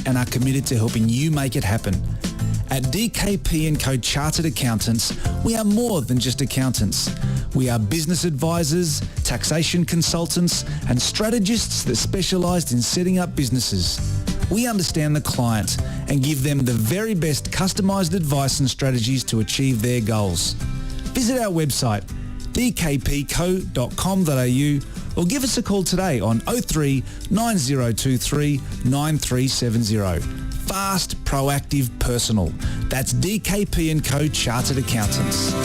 and are committed to helping you make it happen. At DKP & Co Chartered Accountants, we are more than just accountants. We are business advisors, taxation consultants, and strategists that specialise in setting up businesses. We understand the client and give them the very best customised advice and strategies to achieve their goals. Visit our website, dkpco.com.au, or give us a call today on 03 9023 9370. Fast, proactive, personal. That's DKP & Co Chartered Accountants.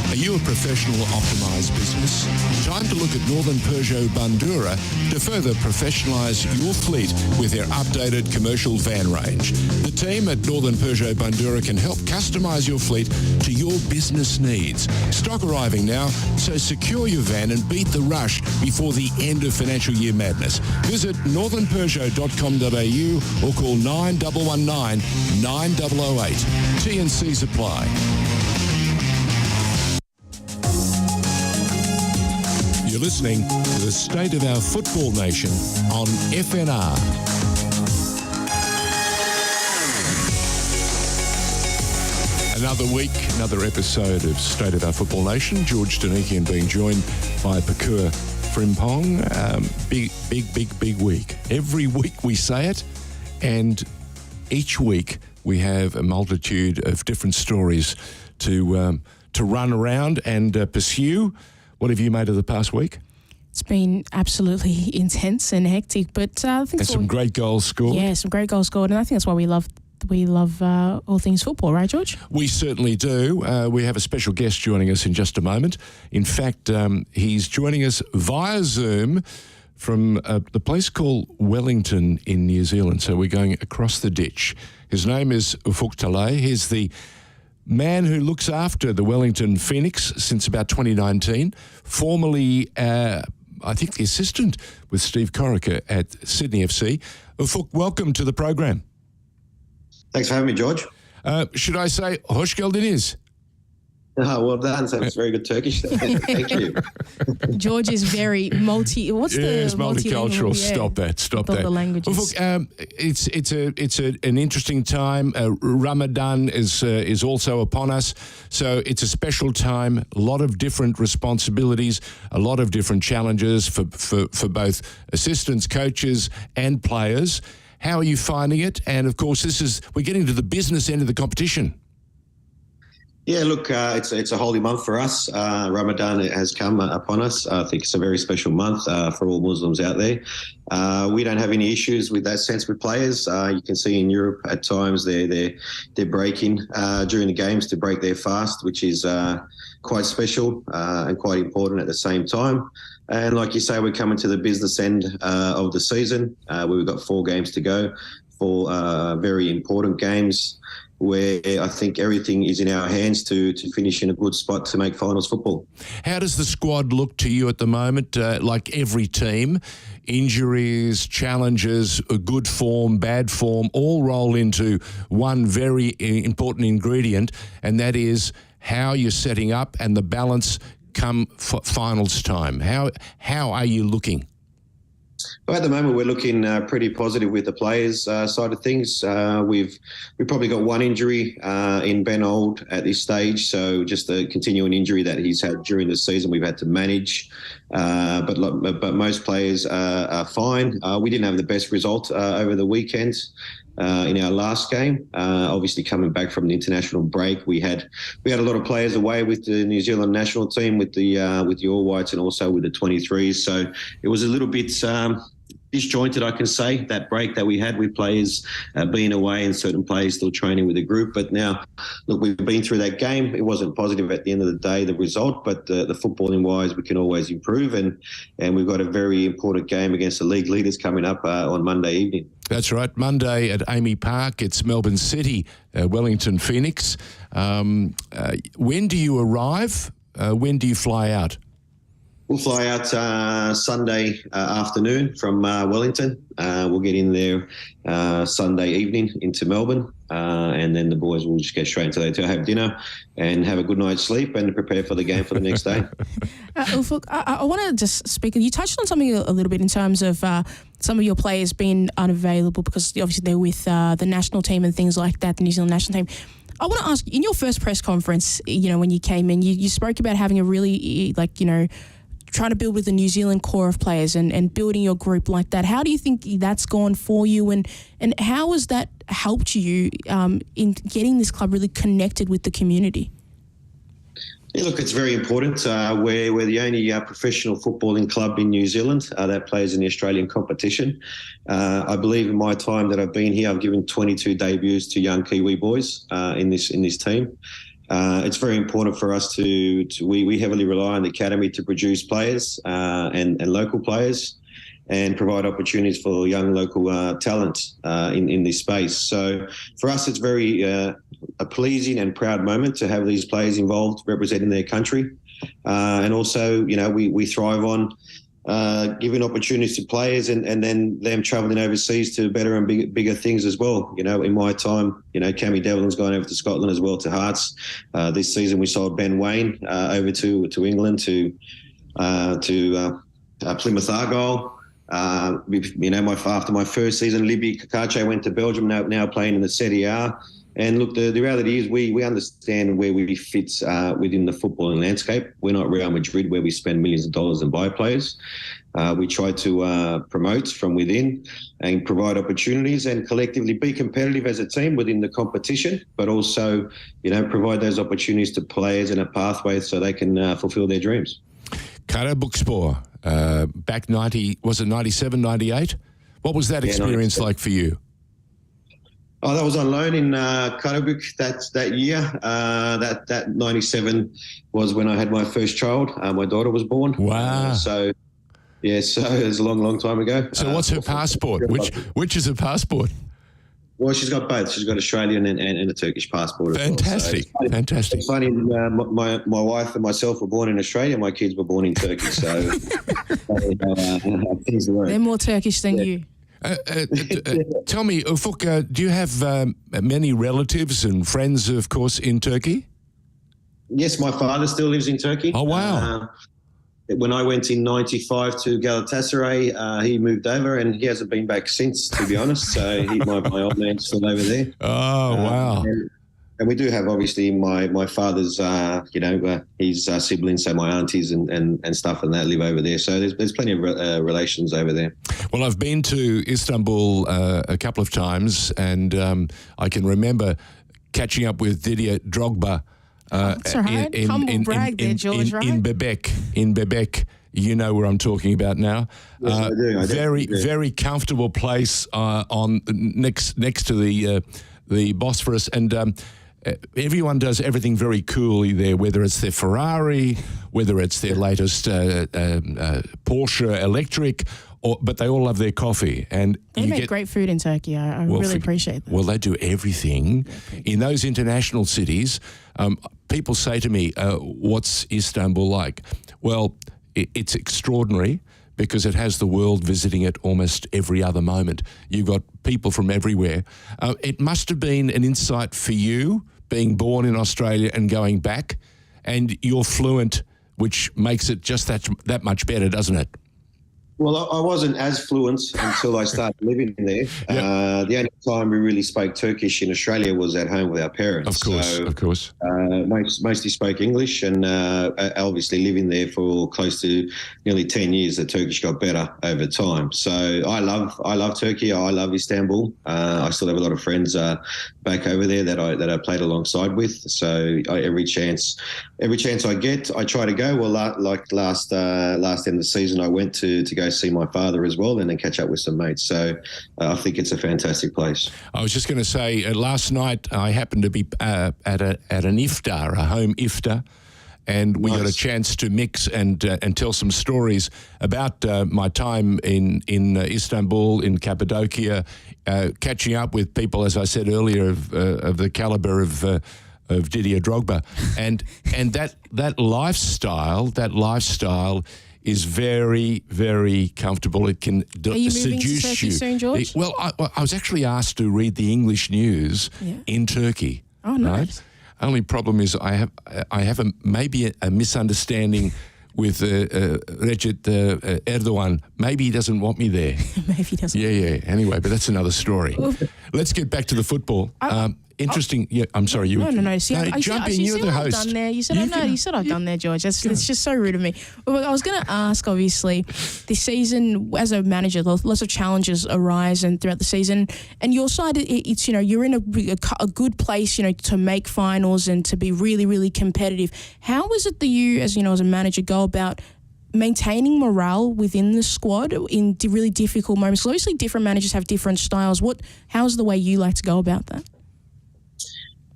Are you a professional optimised business? Time to look at Northern Peugeot Bandura to further professionalise your fleet with their updated commercial van range. The team at Northern Peugeot Bandura can help customise your fleet to your business needs. Stock arriving now, so secure your van and beat the rush before the end of financial year madness. Visit northernpeugeot.com.au or call 9119 9008. T&Cs apply. You're listening to the State of Our Football Nation on FNR. Another week, another episode of State of Our Football Nation. George Danikian being joined by Pokuah Frimpong. Big week. Every week we say it, and each week we have a multitude of different stories to run around and pursue. What have you made of the past week? It's been absolutely intense and hectic, but I think some great goals scored. Yeah, some great goals scored, and I think that's why we love all things football, right, George? We certainly do. We have a special guest joining us in just a moment. In fact, he's joining us via Zoom from the place called Wellington in New Zealand. So we're going across the ditch. His name is Ufuk Talay. He's the man who looks after the Wellington Phoenix since about 2019, formerly, I think, the assistant with Steve Corica at Sydney FC. Ufuk, welcome to the program. Thanks for having me, George. Should I say, hoş geldiniz? Well done. Sounds very good Turkish. Thank you. George is very multicultural. Yeah. Stop that. The languages. It's an interesting time. Ramadan is also upon us, so it's a special time. A lot of different responsibilities, a lot of different challenges for both assistants, coaches, and players. How are you finding it? And of course, we're getting to the business end of the competition. Yeah, look, it's a holy month for us. Ramadan has come upon us. I think it's a very special month for all Muslims out there. We don't have any issues with that sense with players. You can see in Europe at times they're breaking during the games to break their fast, which is quite special and quite important at the same time. And like you say, we're coming to the business end of the season. We've got 4 games to go, 4 very important games, where I think everything is in our hands to finish in a good spot to make finals football. How does the squad look to you at the moment? Like every team, injuries, challenges, good form, bad form, all roll into one very important ingredient, and that is how you're setting up and the balance come finals time. How are you looking? Well, at the moment, we're looking pretty positive with the players' side of things. We've probably got 1 injury in Ben Old at this stage, so just a continuing injury that he's had during the season we've had to manage. But most players are fine. We didn't have the best result over the weekend in our last game. Obviously, coming back from the international break, we had a lot of players away with the New Zealand national team, with the All Whites, and also with the 23s. So it was a little bit disjointed, I can say, that break that we had with players being away and certain players still training with the group. But now, look, we've been through that game. It wasn't positive at the end of the day, the result, but the footballing wise, we can always improve. And we've got a very important game against the league leaders coming up on Monday evening. That's right. Monday at Amy Park. It's Melbourne City, Wellington Phoenix. When do you arrive? When do you fly out? We'll fly out Sunday afternoon from Wellington. We'll get in there Sunday evening into Melbourne, and then the boys will just get straight into the hotel, have dinner, and have a good night's sleep and prepare for the game for the next day. Ufuk, I want to just speak. You touched on something a little bit in terms of some of your players been unavailable because obviously they're with the national team and things like that, the New Zealand national team. I want to ask, in your first press conference, when you came in, you spoke about having a really, trying to build with the New Zealand core of players and building your group like that. How do you think that's gone for you, and how has that helped you in getting this club really connected with the community? Yeah, look, it's very important. We're the only professional footballing club in New Zealand that plays in the Australian competition. I believe in my time that I've been here, I've given 22 debuts to young Kiwi boys in this team. It's very important for us we heavily rely on the academy to produce players and local players, and provide opportunities for young local talent in this space. So for us, it's very a pleasing and proud moment to have these players involved representing their country. And also, we thrive on giving opportunities to players and then them travelling overseas to better and bigger things as well. In my time, Cammy Devlin's gone over to Scotland as well, to Hearts. This season we sold Ben Waine over to England to Plymouth Argyle. After my first season, Libby Kakache went to Belgium, now playing in the Serie A. And look, the reality is we understand where we fit within the footballing landscape. We're not Real Madrid, where we spend millions of dollars and buy players. We try to promote from within and provide opportunities and collectively be competitive as a team within the competition, but also, provide those opportunities to players and a pathway so they can fulfill their dreams. Kara Bookspor, back 97, 98? What was that experience like for you? Oh, that was on loan in Karabuk that year. That 97 was when I had my first child. My daughter was born. Wow. So it was a long, long time ago. So what's her passport? Which is her passport? Well, she's got both. She's got Australian and a Turkish passport as Fantastic, well. So fantastic. It's funny, my wife and myself were born in Australia. My kids were born in Turkey. So things work. They're more Turkish than you. Tell me, Ufuk, do you have many relatives and friends, of course, in Turkey? Yes, my father still lives in Turkey. Oh, wow. When I went in 95 to Galatasaray, he moved over and he hasn't been back since, to be honest. So my old man's still over there. Oh, wow. And we do have, obviously, my father's, his siblings, so my aunties and stuff and that live over there. So there's plenty of relations over there. Well, I've been to Istanbul a couple of times, and I can remember catching up with Didier Drogba. That's all right. Humble brag there, George, right? In Bebek. You know where I'm talking about now. Yes, I do. Very comfortable place on next to the Bosphorus, and everyone does everything very coolly there. Whether it's their Ferrari, whether it's their latest Porsche electric. But they all love their coffee. And they make great food in Turkey. I really appreciate that. Well, they do everything. In those international cities, people say to me, what's Istanbul like? Well, it's extraordinary because it has the world visiting it almost every other moment. You've got people from everywhere. It must have been an insight for you, being born in Australia and going back, and you're fluent, which makes it just that much better, doesn't it? Well, I wasn't as fluent until I started living there. Yep. The only time we really spoke Turkish in Australia was at home with our parents. Of course. Mostly spoke English, and obviously living there for close to nearly 10 years, the Turkish got better over time. So I love Turkey. I love Istanbul. I still have a lot of friends back over there that I played alongside with. So every chance I get, I try to go. Well, like last end of the season, I went to go see my father as well, and then catch up with some mates. So I think it's a fantastic place. I was just going to say, last night I happened to be at an iftar, a home iftar, and we got a chance to mix and tell some stories about my time in Istanbul, in Cappadocia, catching up with people, as I said earlier, of the caliber of Didier Drogba, and that lifestyle is very, very comfortable. It can seduce you. Are you moving to Turkey soon, George? Well, I was actually asked to read the English news in Turkey. Oh, nice. Right? Only problem is I have maybe a misunderstanding with Recep Erdogan. Maybe he doesn't want me there. Maybe he doesn't. Yeah. Anyway, but that's another story. Let's get back to the football. Interesting. Yeah, I'm sorry. No. See, jump in. You're the host. I've done there. You said I've done there, George. It's just so rude of me. Well, I was going to ask. Obviously, this season as a manager, lots of challenges arise and throughout the season. And your side, it's you're in a good place, to make finals and to be really, really competitive. How is it that you, as a manager, go about maintaining morale within the squad in really difficult moments? So obviously, different managers have different styles. How's the way you like to go about that?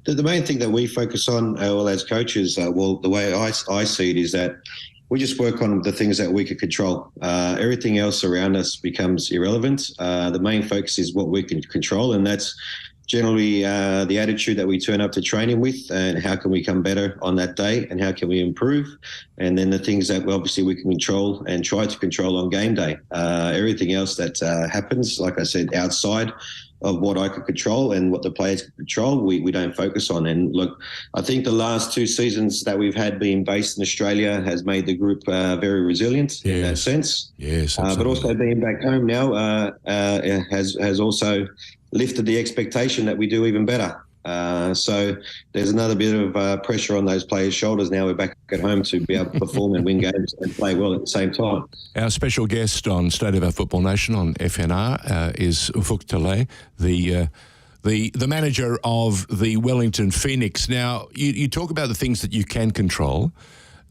The main thing that we focus on, as coaches, the way I see it is that we just work on the things that we can control. Everything else around us becomes irrelevant. The main focus is what we can control, and that's generally the attitude that we turn up to training with, and how can we come better on that day, and how can we improve, and then the things that obviously we can control and try to control on game day. Everything else that happens, like I said, outside of what I could control and what the players can control, we don't focus on. And look, I think the last 2 seasons that we've had being based in Australia has made the group very resilient in that sense. Yes, but also being back home now has also lifted the expectation that we do even better. So there's another bit of pressure on those players' shoulders now. We're back at home to be able to perform and win games and play well at the same time. Our special guest on State of Our Football Nation on FNR is Ufuk Talay, the manager of the Wellington Phoenix. Now, you talk about the things that you can control.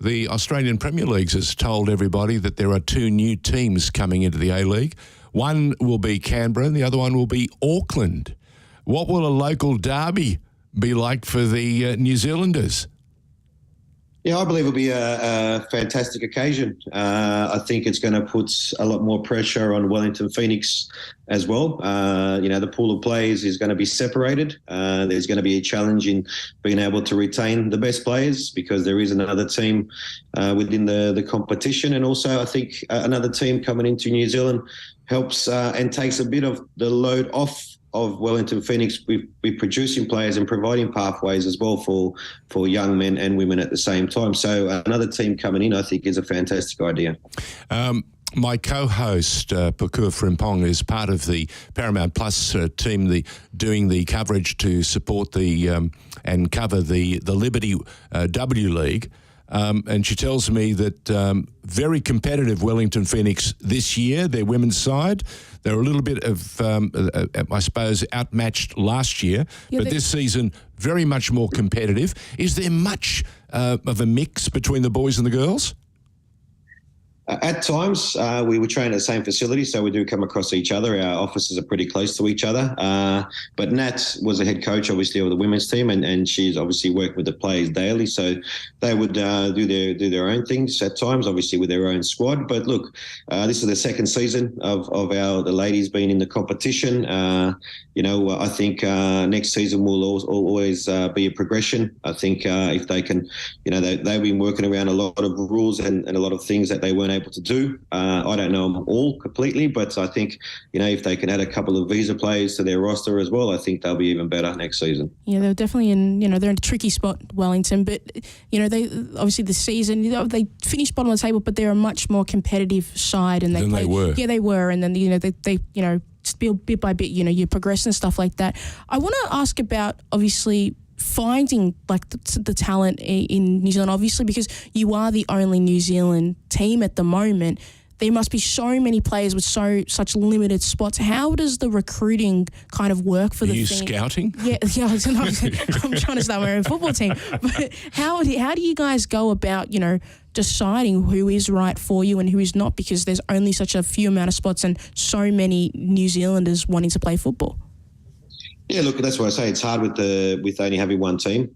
The Australian Premier League has told everybody that there are 2 new teams coming into the A-League. One will be Canberra and the other one will be Auckland. What will a local derby be like for the New Zealanders? Yeah, I believe it'll be a fantastic occasion. I think it's going to put a lot more pressure on Wellington Phoenix as well. The pool of players is going to be separated. There's going to be a challenge in being able to retain the best players, because there is another team within the competition. And also I think another team coming into New Zealand helps and takes a bit of the load off of Wellington Phoenix. We're producing players and providing pathways as well for young men and women at the same time. So another team coming in, I think, is a fantastic idea. My co-host, Pokuah Frimpong, is part of the Paramount Plus team doing the coverage to support and cover the Liberty W League. And she tells me that very competitive Wellington Phoenix this year, their women's side. They're a little bit of, I suppose, outmatched last year, but this season very much more competitive. Is there much of a mix between the boys and the girls? At times, we were trained at the same facility, so we do come across each other. Our offices are pretty close to each other. But Nat was the head coach, obviously, of the women's team, and she's obviously worked with the players daily. So they would do their own things at times, obviously with their own squad. But look, this is the second season of the ladies being in the competition. I think next season will always be a progression. I think if they can, they've been working around a lot of rules and a lot of things that they weren't able to do. I don't know them all completely, but I think, if they can add a couple of visa players to their roster as well, I think they'll be even better next season. Yeah, they're definitely they're in a tricky spot, Wellington, but, they obviously this season, they finished bottom of the table, but they're a much more competitive side. And they were. Yeah, they were. And then, they bit by bit, you progress and stuff like that. I want to ask about, obviously, finding the talent in New Zealand, obviously, because you are the only New Zealand team at the moment. There must be so many players with such limited spots. How does the recruiting kind of work for the team? Are you scouting? Yeah. I'm trying to start my own football team. But how do you guys go about, deciding who is right for you and who is not, because there's only such a few amount of spots and so many New Zealanders wanting to play football? Yeah, look, that's why I say it's hard with only having one team.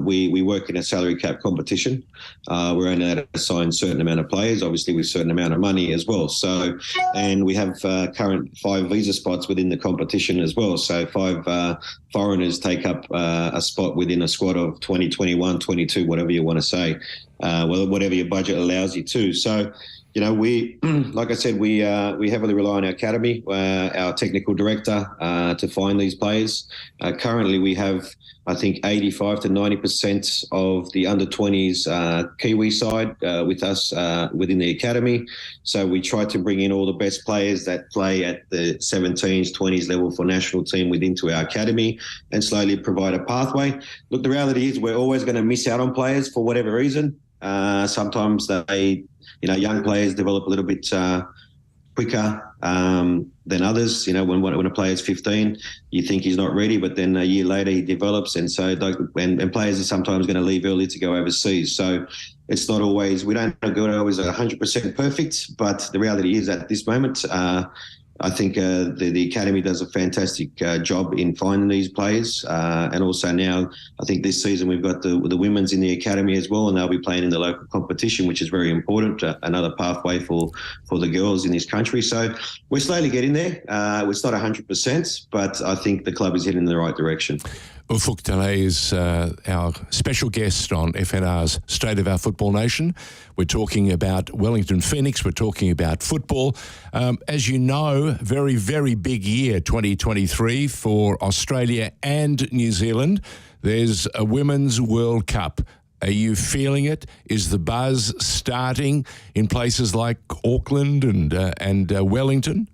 We work in a salary cap competition. We're only allowed to assign a certain amount of players, obviously with a certain amount of money as well. So, and we have current 5 visa spots within the competition as well. So 5 foreigners take up a spot within a squad of 20, 21, 22, whatever you want to say, whatever your budget allows you to. So, we, like I said, we heavily rely on our academy, our technical director, to find these players. Currently, we have, I think, 85 to 90% of the under-20s Kiwi side with us within the academy. So we try to bring in all the best players that play at the 17s, 20s level for national team into our academy and slowly provide a pathway. Look, the reality is we're always going to miss out on players for whatever reason. Sometimes young players develop a little bit quicker than others. When a player's 15, you think he's not ready, but then a year later he develops, and so and players are sometimes going to leave early to go overseas. So it's not always, we don't go always 100% perfect, but the reality is at this moment, I think the academy does a fantastic job in finding these players, and also now I think this season we've got the women's in the academy as well, and they'll be playing in the local competition, which is very important. Another pathway for the girls in this country. So we're slowly getting there. It's not 100%, but I think the club is heading in the right direction. Ufuk Talay is our special guest on FNR's State of Our Football Nation. We're talking about Wellington Phoenix. We're talking about football. As you know, very, very big year 2023 for Australia and New Zealand. There's a Women's World Cup. Are you feeling it? Is the buzz starting in places like Auckland and Wellington?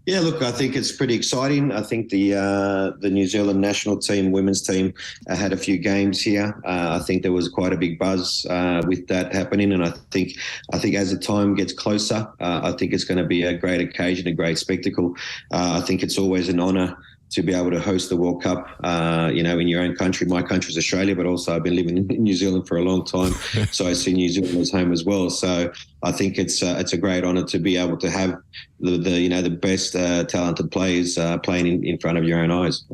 Yeah, look, I think it's pretty exciting. I think the New Zealand national team, women's team, had a few games here. I think there was quite a big buzz with that happening, and I think as the time gets closer, I think it's going to be a great occasion, a great spectacle. I think it's always an honour to be able to host the World Cup, in your own country. My country is Australia, but also I've been living in New Zealand for a long time, so I see New Zealand as home as well. So I think it's a great honour to be able to have the best talented players playing in front of your own eyes.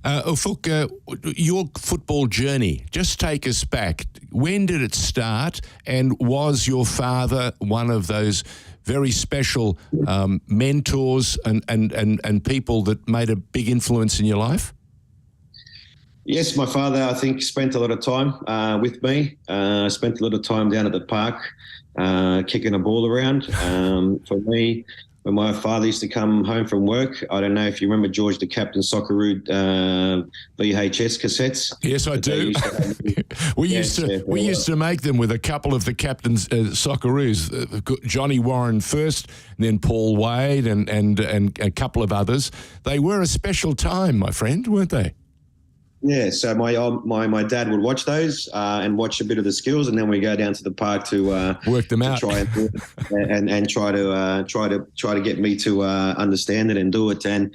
Ufuk, your football journey, just take us back. When did it start, and was your father one of those very special mentors and people that made a big influence in your life? Yes, my father, I think, spent a lot of time with me. Spent a lot of time down at the park kicking a ball around. For me, when my father used to come home from work, I don't know if you remember, George, the Captain Socceroo VHS cassettes. Yes, I do. We used to make them with a couple of the Captain's Socceroos, Johnny Warren first, and then Paul Wade and a couple of others. They were a special time, my friend, weren't they? Yeah, so my dad would watch those and watch a bit of the skills, and then we go down to the park to work them out, try and try to get me to understand it and do it. And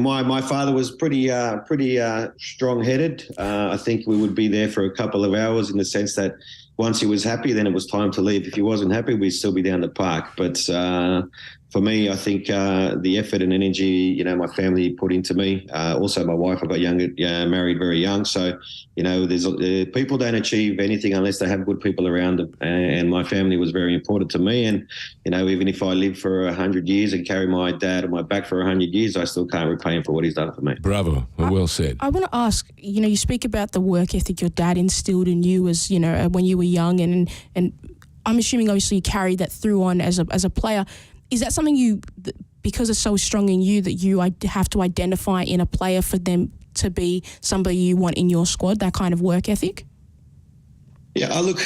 my father was pretty strong-headed. I think we would be there for a couple of hours, in the sense that once he was happy, then it was time to leave. If he wasn't happy, we'd still be down the park. But for me, I think the effort and energy, my family put into me. Also, my wife, I got married very young. So, there's people don't achieve anything unless they have good people around them. And my family was very important to me. And, even if I live for 100 years and carry my dad on my back for 100 years, I still can't repay him for what he's done for me. Bravo. Well said. I want to ask, you speak about the work ethic your dad instilled in you as, when you were young. And I'm assuming, obviously, you carried that through on as a player. Is that something because it's so strong in you, that you have to identify in a player for them to be somebody you want in your squad, that kind of work ethic? Yeah, look,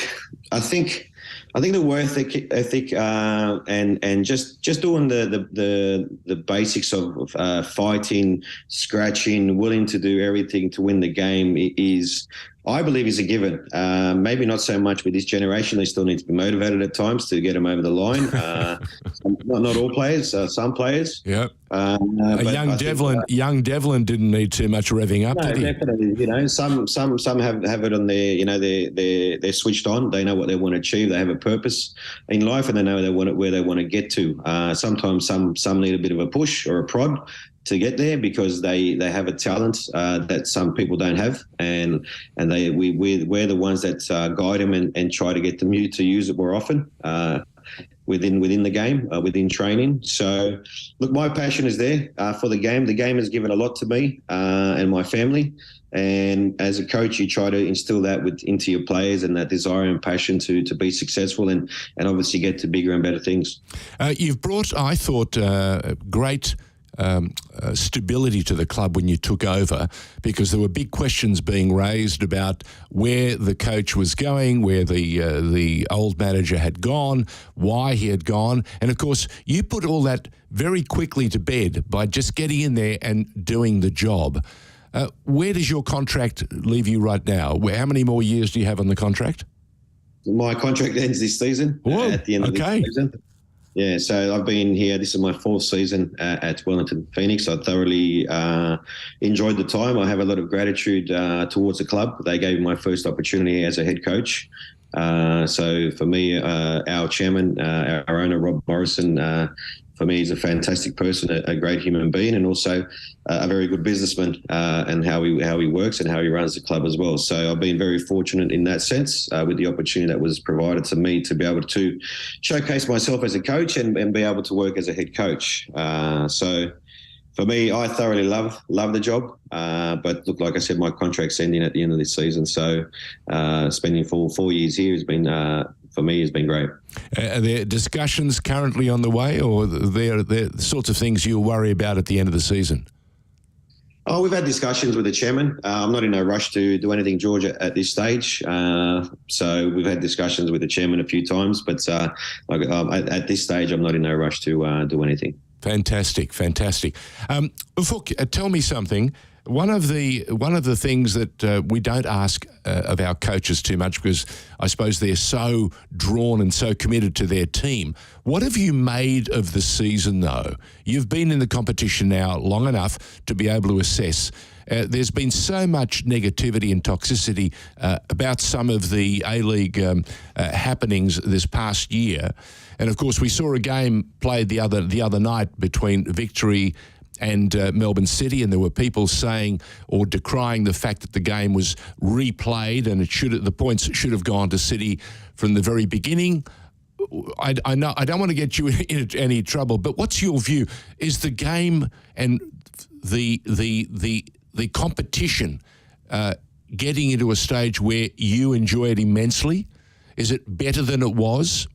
I think the work ethic and just doing the basics of fighting, scratching, willing to do everything to win the game is, I believe, is a given. Maybe not so much with this generation. They still need to be motivated at times to get them over the line. Not all players, some players. Yeah. Young Devlin didn't need too much revving up, did he? Definitely. Some have it on their, they're switched on. They know what they want to achieve. They have a purpose in life, and they know where they want to get to. Sometimes some need a bit of a push or a prod to get there, because they have a talent that some people don't have, and we're the ones that guide them and try to get them to use it more often. within the game, within training. So, look, my passion is there for the game. The game has given a lot to me and my family. And as a coach, you try to instill that into your players and that desire and passion to be successful and obviously get to bigger and better things. You've brought, I thought, great stability to the club when you took over, because there were big questions being raised about where the coach was going, where the old manager had gone, why he had gone. And, of course, you put all that very quickly to bed by just getting in there and doing the job. Where does your contract leave you right now? How many more years do you have on the contract? My contract ends this season. At the end of this season. Yeah, so I've been here. This is my 4th season at Wellington Phoenix. I thoroughly enjoyed the time. I have a lot of gratitude towards the club. They gave me my first opportunity as a head coach. So for me, our chairman, our owner, Rob Morrison, for me, he's a fantastic person, a great human being, and also a very good businessman, and how he works and how he runs the club as well. So I've been very fortunate in that sense with the opportunity that was provided to me to be able to showcase myself as a coach and be able to work as a head coach. So for me, I thoroughly love the job. But look, like I said, my contract's ending at the end of this season. So spending 4 years here has been, for me, has been great. Are there discussions currently on the way, or they're the sorts of things you'll worry about at the end of the season? Oh, we've had discussions with the chairman. I'm not in no rush to do anything, George, at this stage. So we've had discussions with the chairman a few times, but at this stage, I'm not in no rush to do anything. Fantastic. Ufuk, tell me something. One of the things that we don't ask of our coaches too much, because I suppose they're so drawn and so committed to their team. What have you made of the season, though? You've been in the competition now long enough to be able to assess. There's been so much negativity and toxicity about some of the A-League happenings this past year. And, of course, we saw a game played the other night between Victory and Melbourne City, and there were people saying or decrying the fact that the game was replayed and the points should have gone to City from the very beginning. I know I don't want to get you in any trouble, but what's your view? Is the game and the competition getting into a stage where you enjoy it immensely? Is it better than it was?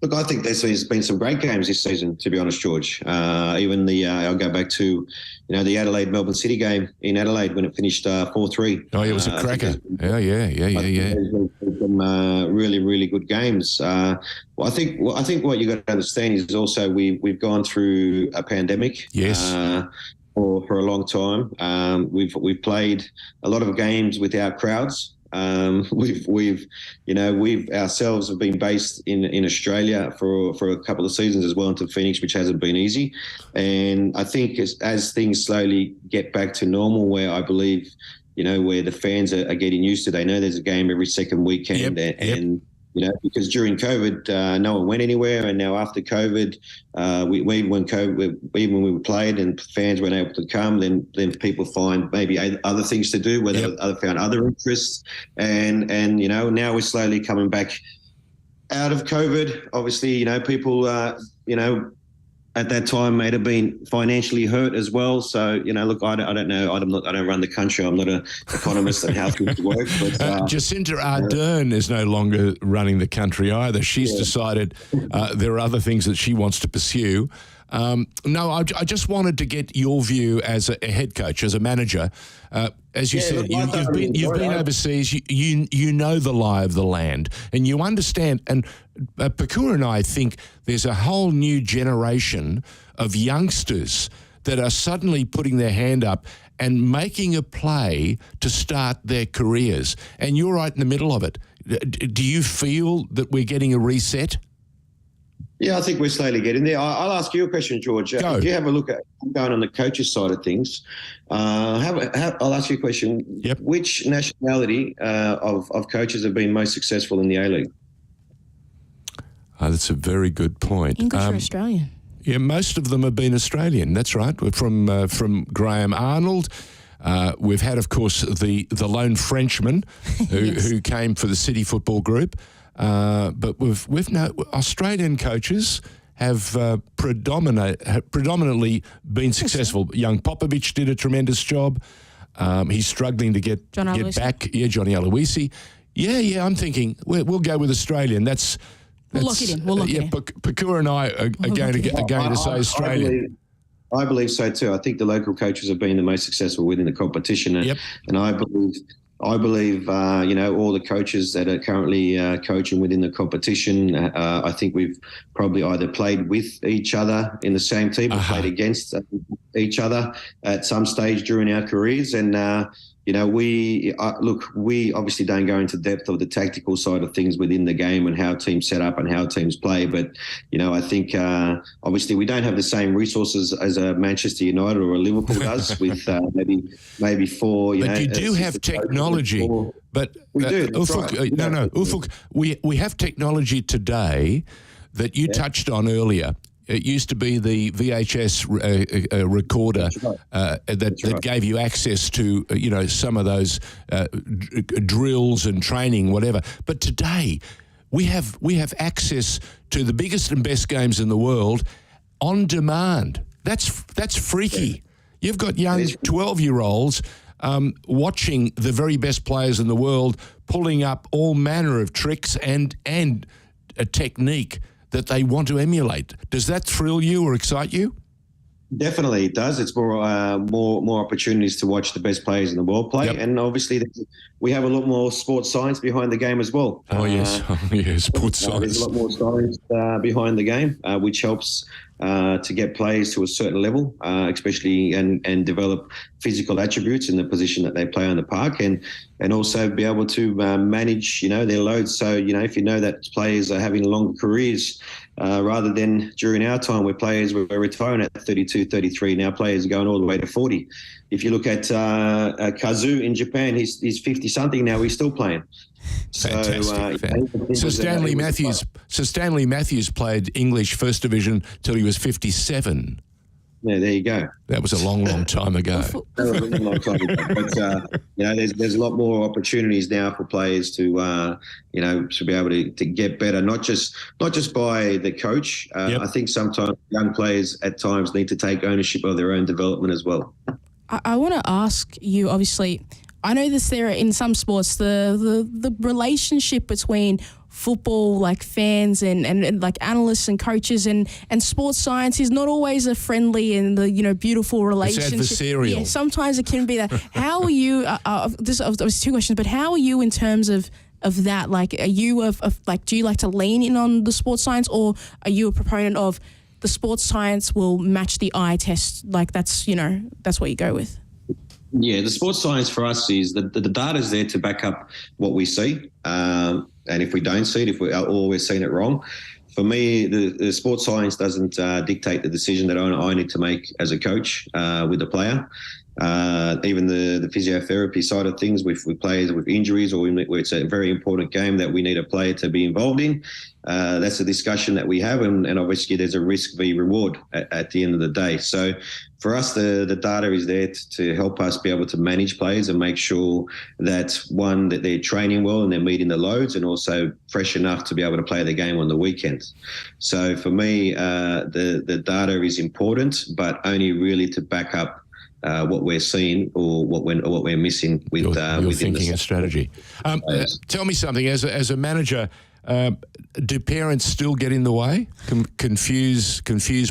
Look, I think there's been some great games this season, to be honest, George. Even I'll go back to, the Adelaide Melbourne City game in Adelaide when it finished 4-3. Oh, it was a cracker. Yeah. Some really, really good games. I think what you got to understand is also we've gone through a pandemic. Yes. For a long time. We've played a lot of games without crowds. We've ourselves have been based in Australia for a couple of seasons as well, into Phoenix, which hasn't been easy. And I think as things slowly get back to normal, where I believe, where the fans are getting used to, they know there's a game every second weekend, and because during COVID, no one went anywhere, and now after COVID, even when we played and fans weren't able to come, then people find maybe other things to do, whether they found other interests, and now we're slowly coming back out of COVID. Obviously, people, at that time may have been financially hurt as well. So, look, I don't know. I don't run the country. I'm not an economist on how things work. But Jacinda Ardern is no longer running the country either. She's decided there are other things that she wants to pursue. No, I just wanted to get your view as a head coach, as a manager. As you said, you've been overseas. You know the lie of the land, and you understand. And Pokuah and I think there's a whole new generation of youngsters that are suddenly putting their hand up and making a play to start their careers. And you're right in the middle of it. Do you feel that we're getting a reset? Yeah, I think we're slowly getting there. I'll ask you a question, George. Go. If you have a look at going on the coach's side of things, I'll ask you a question. Yep. Which nationality of coaches have been most successful in the A-League? That's a very good point. English or Australian? Yeah, most of them have been Australian. That's right. From Graham Arnold. We've had, of course, the lone Frenchman who came for the City Football Group. but we've no Australian coaches have predominantly been successful. Young Popovic did a tremendous job. He's struggling to get back. Yeah, Johnny Aloisi. Yeah. I'm thinking we'll go with Australian. We'll lock it in. We'll lock it in. Pokuah and I are going to say Australian. I believe so too. I think the local coaches have been the most successful within the competition, and I believe all the coaches that are currently coaching within the competition. I think we've probably either played with each other in the same team or played against each other at some stage during our careers, and. We obviously don't go into depth of the tactical side of things within the game and how teams set up and how teams play. But, I think obviously we don't have the same resources as a Manchester United or a Liverpool does with maybe four. But you do have technology. But we do. Ufuk, we have technology today that you touched on earlier. It used to be the VHS recorder that gave you access to, some of those drills and training, whatever. But today, we have access to the biggest and best games in the world on demand. That's freaky. You've got young 12-year-olds watching the very best players in the world, pulling up all manner of tricks and a technique that they want to emulate. Does that thrill you or excite you? Definitely, it does. It's more opportunities to watch the best players in the world play, and obviously we have a lot more sports science behind the game as well. Sports science. There's a lot more science behind the game, which helps to get players to a certain level, especially and develop physical attributes in the position that they play on the park, and also be able to manage their loads. So if you know that players are having longer careers. Rather than during our time where players were retiring at 32, 33, now players are going all the way to 40. If you look at Kazu in Japan, he's 50-something now, he's still playing. Fantastic. So Stanley Matthews played English First Division till he was 57. Yeah, there you go. That was a long, long time ago. But there's a lot more opportunities now for players to be able to get better, not just by the coach. I think sometimes young players at times need to take ownership of their own development as well. I want to ask you, obviously, I know there in some sports the relationship between football like fans and like analysts and coaches and sports science is not always a friendly and beautiful relationship. It's adversarial. Yeah, sometimes it can be that. How are you? There was two questions, but how are you in terms of that? Like, are you do you like to lean in on the sports science, or are you a proponent of the sports science will match the eye test? Like that's what you go with. Yeah, the sports science for us is the data is there to back up what we see. And if we don't see it, if we're seeing it wrong, for me, the sports science doesn't dictate the decision that I need to make as a coach with the player. Even the physiotherapy side of things with players with injuries or where it's a very important game that we need a player to be involved in. That's a discussion that we have, and obviously there's a risk v reward at the end of the day. So for us, the data is there to help us be able to manage players and make sure that they're training well and they're meeting the loads, and also fresh enough to be able to play the game on the weekends. So for me, the data is important, but only really to back up what we're seeing or what we're missing with your thinking and strategy. Tell me something, as a manager. Do parents still get in the way? Confuse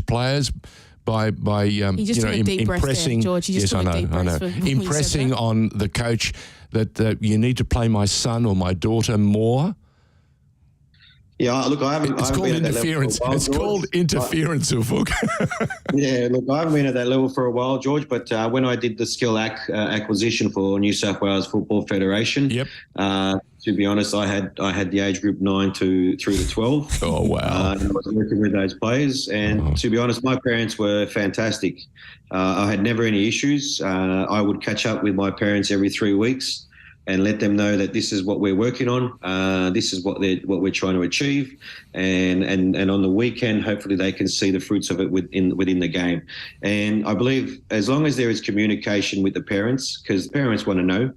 players by impressing? George. Yes, I know. Impressing on the coach that you need to play my son or my daughter more. Yeah, look, I haven't. It's called interference. It's called interference, Ufuk. Yeah, look, I haven't been at that level for a while, George. But when I did the skill acquisition for New South Wales Football Federation, to be honest, I had the age group 9 through to 12. Oh wow! I was working with those players, and to be honest, my parents were fantastic. I had never any issues. I would catch up with my parents every 3 weeks. and let them know that this is what we're working on. This is what we're trying to achieve, and on the weekend, hopefully they can see the fruits of it within the game. And I believe as long as there is communication with the parents, because parents want to know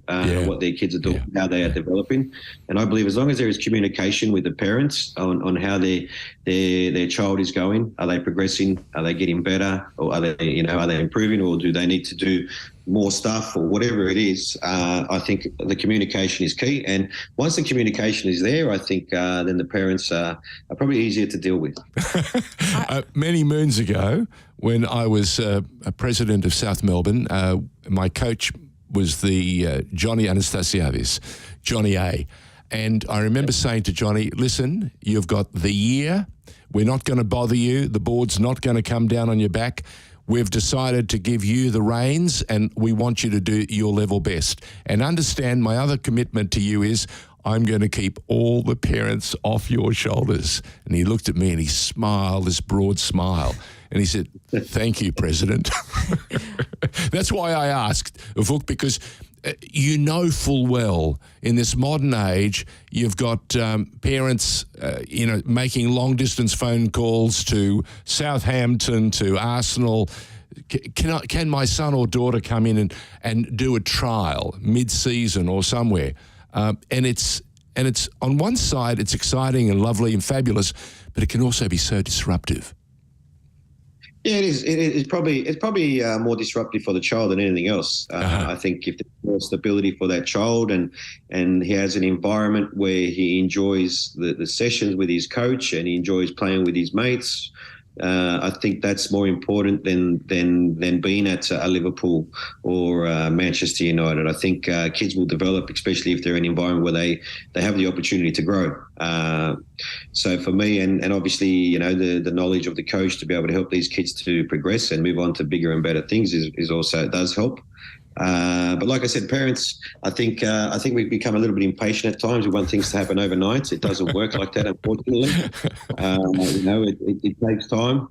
what their kids are doing, how they are developing, and I believe as long as there is communication with the parents on how their child is going, are they progressing, are they getting better, or are they improving, or do they need to do more stuff or whatever it is, I think the communication is key. And once the communication is there, I think then the parents are probably easier to deal with. Many moons ago, when I was a president of South Melbourne, my coach was the Johnny Anastasiadis, Johnny A. And I remember saying to Johnny, listen, you've got the year. We're not going to bother you. The board's not going to come down on your back. We've decided to give you the reins, and we want you to do your level best. And understand, my other commitment to you is I'm going to keep all the parents off your shoulders. And he looked at me and he smiled, this broad smile. And he said, thank you, President. That's why I asked, Ufuk, because you know full well in this modern age, you've got parents, making long-distance phone calls to Southampton, to Arsenal. Can my son or daughter come in and do a trial mid-season or somewhere? And it's on one side, it's exciting and lovely and fabulous, but it can also be so disruptive. Yeah, it is. It's probably more disruptive for the child than anything else. I think if there's more stability for that child and he has an environment where he enjoys the sessions with his coach and he enjoys playing with his mates, I think that's more important than being at a Liverpool or Manchester United. I think kids will develop, especially if they're in an environment where they have the opportunity to grow. So for me, and obviously, the knowledge of the coach to be able to help these kids to progress and move on to bigger and better things is also, it does help. But like I said, parents, I think we've become a little bit impatient at times. We want things to happen overnight. It doesn't work like that, unfortunately. It takes time.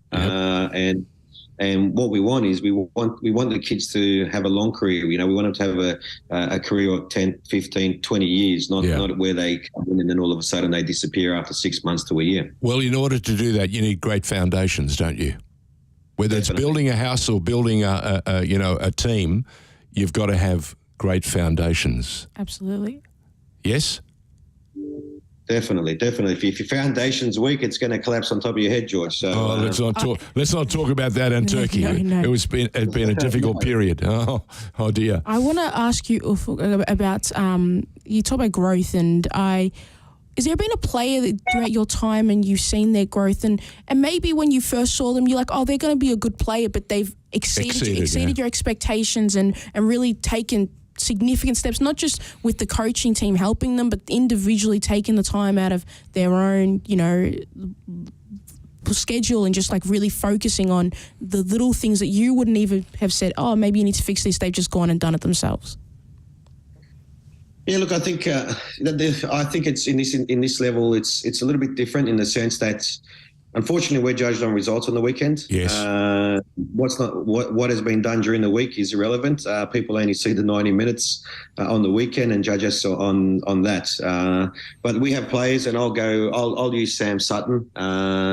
And what we want is we want the kids to have a long career. We want them to have a career of 10, 15, 20 years, not where they come in and then all of a sudden they disappear after 6 months to a year. Well, in order to do that, you need great foundations, don't you? Whether it's building a house or building a team, you've got to have great foundations. Absolutely. Yes? Definitely. If your foundation's weak, it's going to collapse on top of your head, George. So let's not talk about that in Turkey. No. It's been a difficult period. Oh dear. I want to ask you, Ufuk, about you talk about growth, and has there been a player that throughout your time and you've seen their growth, and maybe when you first saw them, you're like, oh, they're going to be a good player, but they've exceeded your expectations and really taken significant steps, not just with the coaching team helping them, but individually taking the time out of their own, schedule and just like really focusing on the little things that you wouldn't even have said, oh, maybe you need to fix this. They've just gone and done it themselves. Yeah, look, I think it's in this level, it's a little bit different in the sense that, unfortunately, we're judged on results on the weekend. Yes. What has been done during the week is irrelevant. People only see the 90 minutes on the weekend and judge us on that. But we have players, and I'll use Sam Sutton.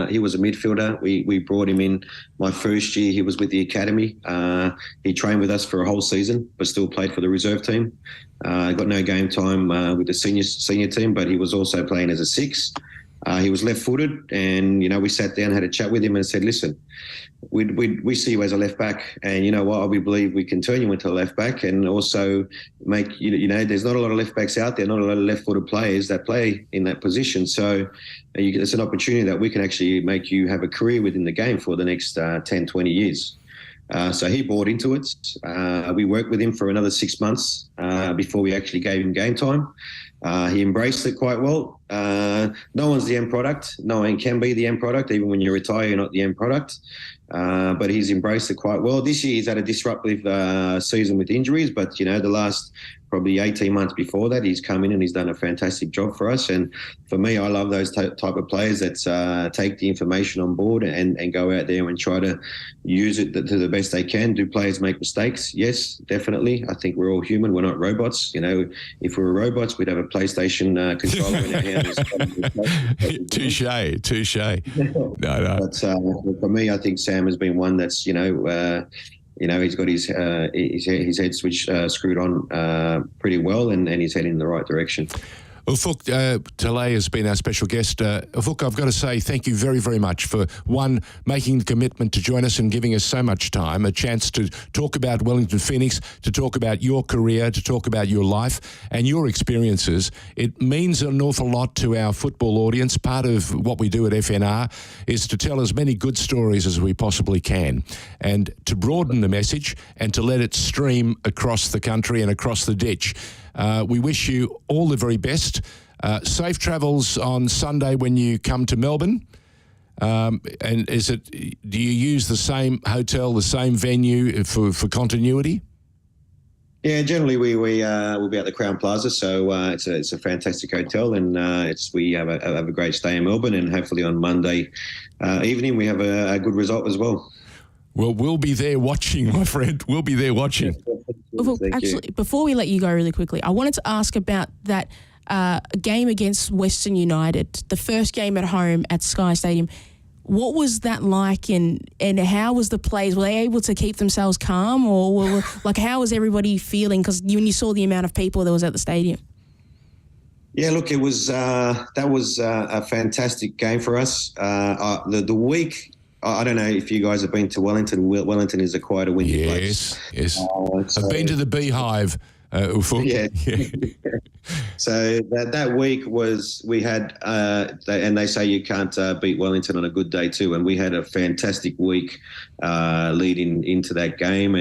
He was a midfielder. We brought him in my first year. He was with the academy. He trained with us for a whole season, but still played for the reserve team. Got no game time with the senior team, but he was also playing as a six. He was left-footed, and we sat down, had a chat with him, and said, "Listen, we see you as a left back, and you know what? We believe we can turn you into a left back, and also make there's not a lot of left backs out there, not a lot of left-footed players that play in that position. So it's an opportunity that we can actually make you have a career within the game for the next 10, 20 years." So he bought into it. We worked with him for another 6 months before we actually gave him game time. He embraced it quite well. No one's the end product. No one can be the end product. Even when you retire, you're not the end product. But he's embraced it quite well. This year he's had a disruptive season with injuries, but, the last probably 18 months before that, he's come in and he's done a fantastic job for us. And for me, I love those type of players that take the information on board and go out there and try to use it to the best they can. Do players make mistakes? Yes, definitely. I think we're all human. We're not robots. If we were robots, we'd have a PlayStation controller in our hand. Touche. No. But for me, I think Sam has been one that's, he's got his head switch screwed on pretty well, and he's heading in the right direction. Ufuk Talay has been our special guest. Ufuk, I've got to say thank you very, very much for, one, making the commitment to join us and giving us so much time, a chance to talk about Wellington Phoenix, to talk about your career, to talk about your life and your experiences. It means an awful lot to our football audience. Part of what we do at FNR is to tell as many good stories as we possibly can and to broaden the message and to let it stream across the country and across the ditch. We wish you all the very best. Safe travels on Sunday when you come to Melbourne. And do you use the same hotel, the same venue for continuity? Yeah, generally we'll be at the Crown Plaza, so it's a fantastic hotel, and we have a great stay in Melbourne, and hopefully on Monday evening we have a good result as well. Well, we'll be there watching, my friend. We'll be there watching. Actually, before we let you go really quickly, I wanted to ask about that game against Western United, the first game at home at Sky Stadium. What was that like, and how was the players? Were they able to keep themselves calm, or how was everybody feeling? Because when you saw the amount of people that was at the stadium. Yeah, look, it was that was a fantastic game for us. The week. I don't know if you guys have been to Wellington. Wellington is quite a windy place. Yes. I've been to the Beehive, Ufuk. Yeah. So that week we had, and they say you can't beat Wellington on a good day too. And we had a fantastic week leading into that game.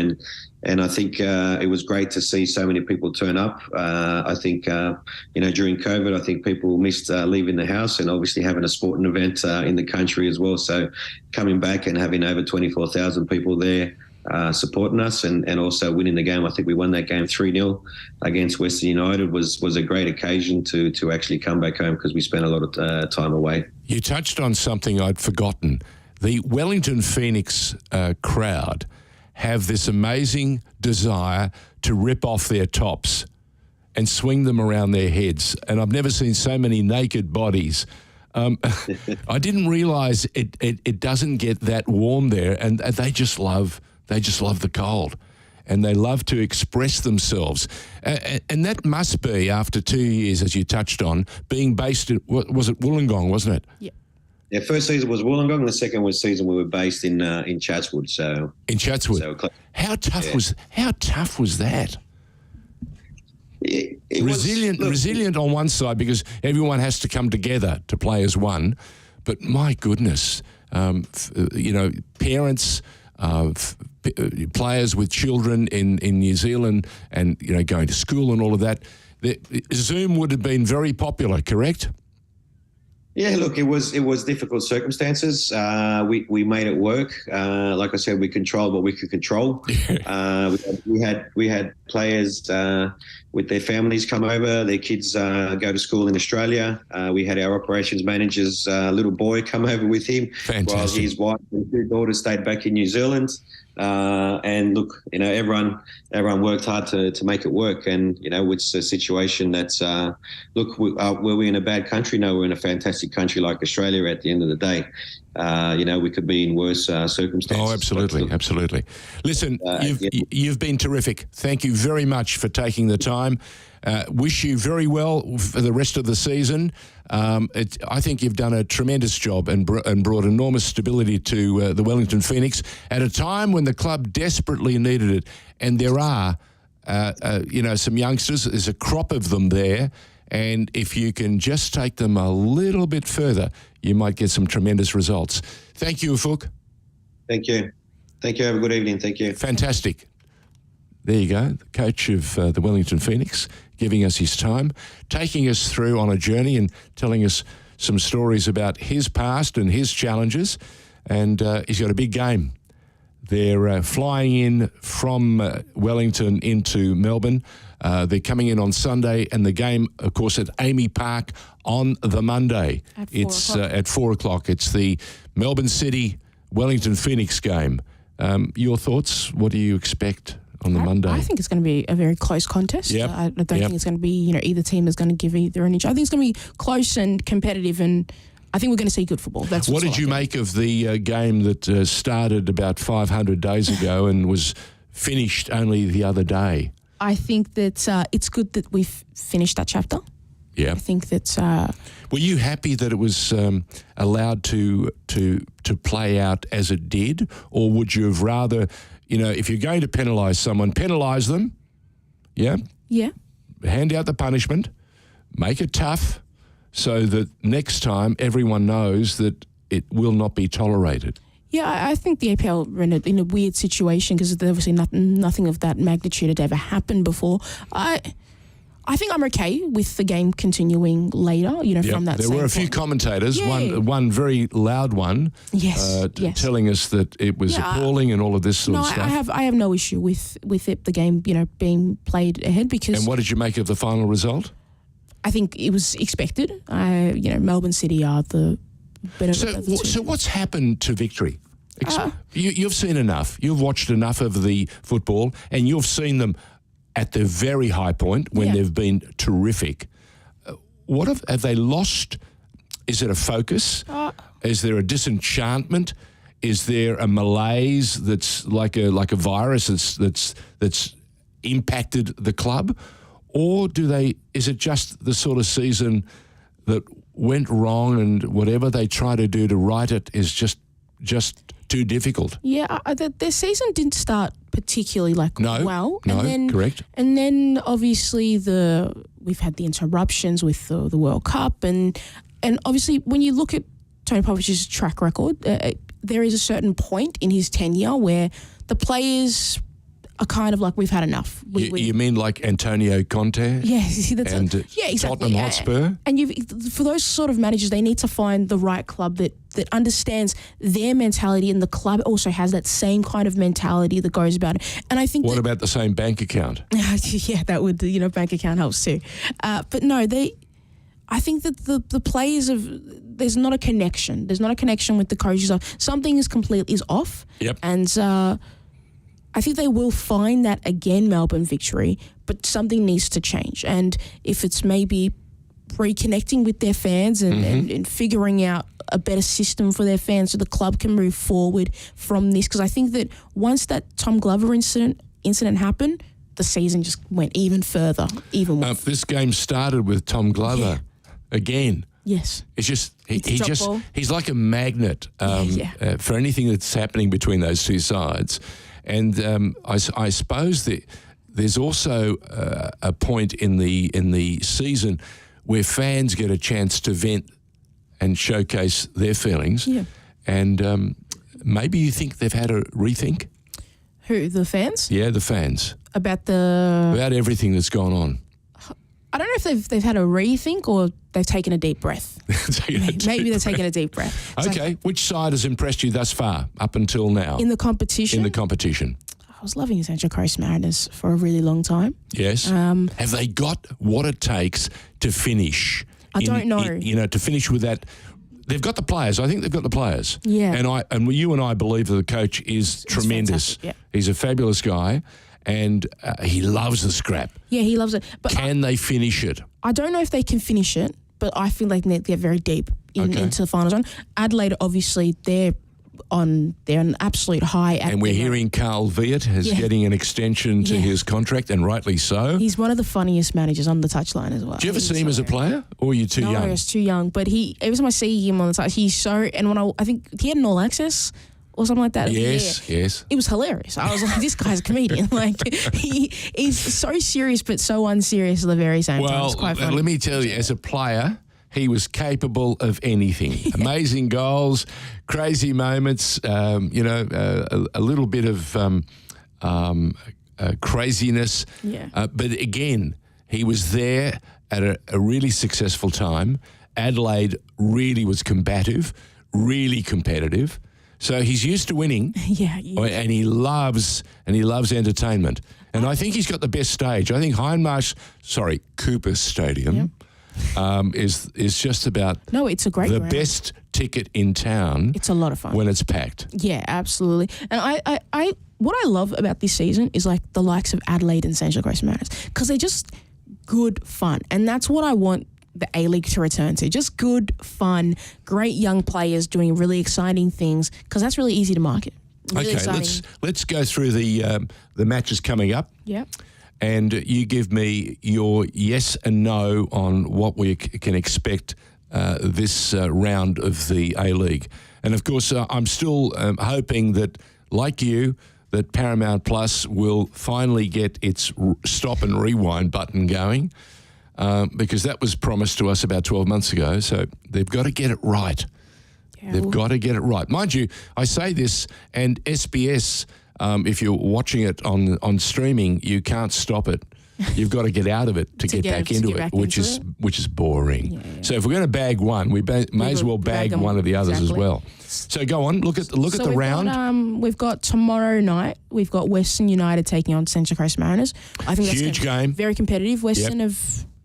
And I think it was great to see so many people turn up. I think, during COVID, I think people missed leaving the house and obviously having a sporting event in the country as well. So coming back and having over 24,000 people there supporting us and also winning the game. I think we won that game 3-0 against Western United was a great occasion to actually come back home because we spent a lot of time away. You touched on something I'd forgotten. The Wellington Phoenix crowd have this amazing desire to rip off their tops and swing them around their heads. And I've never seen so many naked bodies. I didn't realise it doesn't get that warm there, and they just love the cold, and they love to express themselves. And that must be, after 2 years, as you touched on, being based in, was it Wollongong, wasn't it? Yeah. Yeah, first season was Wollongong. The second season we were based in Chatswood. So in Chatswood, how tough was that? It resilient on one side because everyone has to come together to play as one, but my goodness, parents, players with children in New Zealand, and going to school and all of that. Zoom would have been very popular, correct? Yeah, look, it was difficult circumstances. We made it work. Like I said, we controlled what we could control. We had players with their families come over. Their kids go to school in Australia. We had our operations manager's little boy come over with him. Fantastic. While his wife and 2 daughters stayed back in New Zealand. And look, everyone worked hard to make it work. And, it's a situation that's, were we in a bad country? No, we're in a fantastic country like Australia at the end of the day. We could be in worse circumstances. Oh, absolutely. Listen, you've been terrific. Thank you very much for taking the time. Wish you very well for the rest of the season. I think you've done a tremendous job and brought enormous stability to the Wellington Phoenix at a time when the club desperately needed it. And there are, some youngsters. There's a crop of them there. And if you can just take them a little bit further, you might get some tremendous results. Thank you, Ufuk. Thank you. Have a good evening. Thank you. Fantastic. there you go, the coach of the Wellington Phoenix, giving us his time, taking us through on a journey and telling us some stories about his past and his challenges. And he's got a big game. They're flying in from Wellington into Melbourne. They're coming in on Sunday, and the game, of course, at Amy Park on the Monday. It's at 4 o'clock. It's the Melbourne City Wellington Phoenix game. Your thoughts? What do you expect on the Monday? I think it's going to be a very close contest. Yep. I don't think it's going to be, either team is going to give either an inch. I think it's going to be close and competitive, and I think we're going to see good football. That's what did you make of the game that started about 500 days ago and was finished only the other day? I think that it's good that we've finished that chapter. Yeah. I think that... Were you happy that it was allowed to play out as it did? Or would you have rather, if you're going to penalise someone, penalise them, yeah? Yeah. Hand out the punishment, make it tough, so that next time everyone knows that it will not be tolerated. Yeah, I think the APL were in a weird situation because obviously nothing of that magnitude had ever happened before. I think I'm okay with the game continuing later, from that. There were a few commentators, Yeah. one very loud one, Yes. telling us that it was appalling and all of this sort of stuff. I have no issue with it, the game, being played ahead because... And what did you make of the final result? I think it was expected. Melbourne City are the better. So what's happened to Victory? You've seen enough. You've watched enough of the football, and you've seen them at the very high point when they've been terrific. What have they lost? Is it a focus? Is there a disenchantment? Is there a malaise that's like a virus that's impacted the club? Or is it just the sort of season that went wrong and whatever they try to do to right it is just too difficult? Yeah, their season didn't start particularly well. Correct. And then obviously we've had the interruptions with the World Cup and obviously when you look at Tony Popovich's track record, there is a certain point in his tenure where the players are kind of like, we've had enough. You mean like Antonio Conte? Yeah, exactly. Tottenham Hotspur? And for those sort of managers, they need to find the right club that understands their mentality, and the club also has that same kind of mentality that goes about it. And I think... What about the same bank account? Yeah, that would, bank account helps too. But no, I think that the players there's not a connection. There's not a connection with the coaches. Something is off. Yep. And... I think they will find that again, Melbourne Victory, but something needs to change. And if it's maybe reconnecting with their fans and figuring out a better system for their fans so the club can move forward from this. Because I think that once that Tom Glover incident happened, the season just went even further, even worse. This game started with Tom Glover again. Yes. It's just he's like a magnet for anything that's happening between those two sides. And I suppose that there's also a point in the season where fans get a chance to vent and showcase their feelings. Yeah. And maybe you think they've had a rethink? Who, the fans? Yeah, the fans. About everything that's gone on. I don't know if they've had a rethink or they've taken a deep breath. Maybe they're taking a deep breath. Okay, which side has impressed you thus far, up until now? In the competition? In the competition. I was loving the Central Coast Mariners for a really long time. Yes. Have they got what it takes to finish? I don't know. To finish with that. They've got the players. I think they've got the players. Yeah. And you and I believe that the coach is tremendous. Yeah. He's a fabulous guy. And he loves the scrap. Yeah, he loves it. But can they finish it? I don't know if they can finish it, but I feel like they get very deep into the finals run. Adelaide, obviously, they're on an absolute high. And we're hearing Carl Viet is getting an extension to his contract, and rightly so. He's one of the funniest managers on the touchline as well. Do you ever see him as a player, or are you too young? No, I was too young. But every time I see him on the touch, he's so... And when I think he had an all access... or something like that. Yes. It was hilarious. I was like, this guy's a comedian. He's so serious but so unserious at the very same time. It's quite funny. Let me tell you, as a player, he was capable of anything. Amazing goals, crazy moments, a little bit of craziness. Yeah. But again, he was there at a really successful time. Adelaide really was combative, really competitive. So he's used to winning. Yeah. And he loves entertainment. And I think he's got the best stage. I think Cooper Stadium is just about it's a great the ground. best ticket in town. It's a lot of fun when it's packed. Yeah, absolutely. And I what I love about this season is like the likes of Adelaide and Central Coast Mariners, because they're just good fun, and that's what I want the A-League to return to. Just good fun, great young players doing really exciting things, because that's really easy to market. Really exciting. let's go through the matches coming up. Yeah. And you give me your yes and no on what we can expect this round of the A-League. And, of course, I'm still hoping that, like you, that Paramount Plus will finally get its stop and rewind button going, because that was promised to us about 12 months ago. So they've got to get it right. Yeah, they've got to get it right. Mind you, I say this, and SBS, if you're watching it on streaming, you can't stop it. You've got to get out of it to get back into it, which is boring. Yeah. So if we're going to bag one, we may as well bag one of the others as well. So go on, look at the round. We've got tomorrow night. We've got Western United taking on Central Coast Mariners. I think that's huge game, very competitive. Western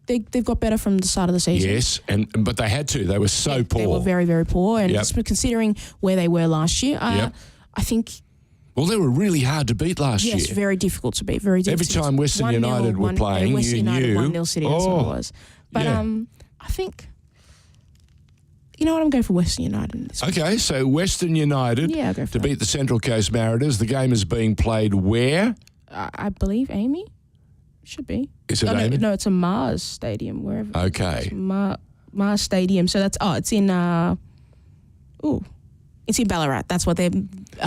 they've got better from the start of the season. Yes, but they had to. They were so poor. They were very, very poor, and just considering where they were last year, I think. Well, they were really hard to beat last year. Yes, very difficult to beat. Very difficult. Every time Western United were playing, Western United 1-0 City, that's what it was. But I think, you know what, I'm going for Western United in this one. Okay, so Western United to beat the Central Coast Mariners. The game is being played where? I believe Amy. Should be. Is it Amy? No, it's a Mars Stadium, wherever. Okay. Mars Stadium. So that's, it's in, it's in Ballarat. That's what they're...